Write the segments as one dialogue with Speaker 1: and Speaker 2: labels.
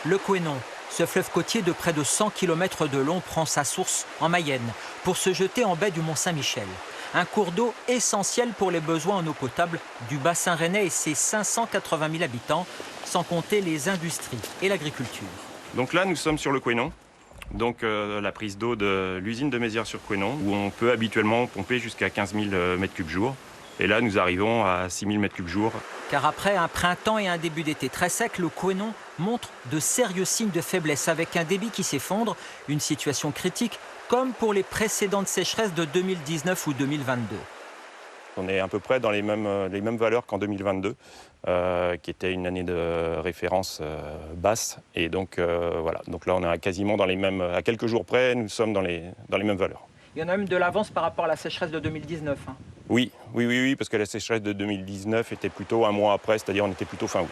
Speaker 1: Le Couesnon, ce fleuve côtier de près de 100 km de long, prend sa source en Mayenne pour se jeter en baie du Mont-Saint-Michel. Un cours d'eau essentiel pour les besoins en eau potable du bassin rennais et ses 580 000 habitants, sans compter les industries et l'agriculture.
Speaker 2: Donc là, nous sommes sur le Couesnon, donc la prise d'eau de l'usine de Mézières-sur-Couesnon, où on peut habituellement pomper jusqu'à 15 000 m3 jour. Et là, nous arrivons à 6 000 m3 jour.
Speaker 1: Car après un printemps et un début d'été très sec, le Couesnon montre de sérieux signes de faiblesse avec un débit qui s'effondre, une situation critique comme pour les précédentes sécheresses de 2019 ou 2022.
Speaker 2: On est à peu près dans les mêmes valeurs qu'en 2022, qui était une année de référence basse. Et donc voilà, donc là on est quasiment dans les mêmes, à quelques jours près, nous sommes dans les mêmes valeurs.
Speaker 1: Il y en a même de l'avance par rapport à la sécheresse de 2019.
Speaker 2: Oui, parce que la sécheresse de 2019 était plutôt un mois après, c'est-à-dire on était plutôt fin août.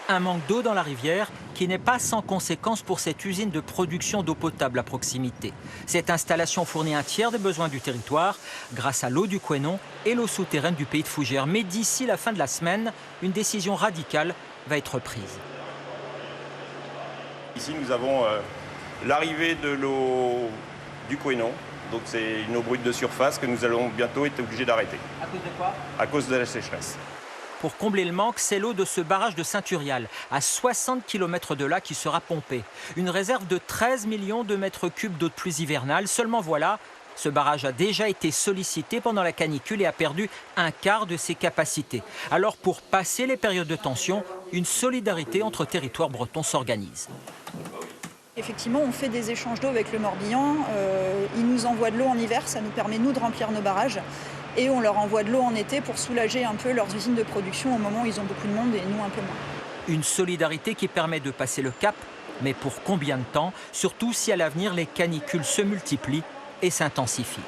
Speaker 1: Un manque d'eau dans la rivière qui n'est pas sans conséquence pour cette usine de production d'eau potable à proximité. Cette installation fournit un tiers des besoins du territoire grâce à l'eau du Couesnon et l'eau souterraine du pays de Fougères. Mais d'ici la fin de la semaine, une décision radicale va être prise.
Speaker 2: Ici nous avons l'arrivée de l'eau du Couesnon. Donc c'est une eau brute de surface que nous allons bientôt être obligés d'arrêter.
Speaker 1: À cause de quoi?
Speaker 2: À cause de la sécheresse.
Speaker 1: Pour combler le manque, c'est l'eau de ce barrage de Saint-Turial, à 60 km de là, qui sera pompée. Une réserve de 13 millions de mètres cubes d'eau de pluie hivernale. Seulement voilà, ce barrage a déjà été sollicité pendant la canicule et a perdu un quart de ses capacités. Alors pour passer les périodes de tension, une solidarité entre territoires bretons s'organise.
Speaker 3: Effectivement, on fait des échanges d'eau avec le Morbihan. Ils nous envoient de l'eau en hiver, ça nous permet, nous, de remplir nos barrages. Et on leur envoie de l'eau en été pour soulager un peu leurs usines de production au moment où ils ont beaucoup de monde et nous un peu moins.
Speaker 1: Une solidarité qui permet de passer le cap, mais pour combien de temps? Surtout si à l'avenir les canicules se multiplient et s'intensifient.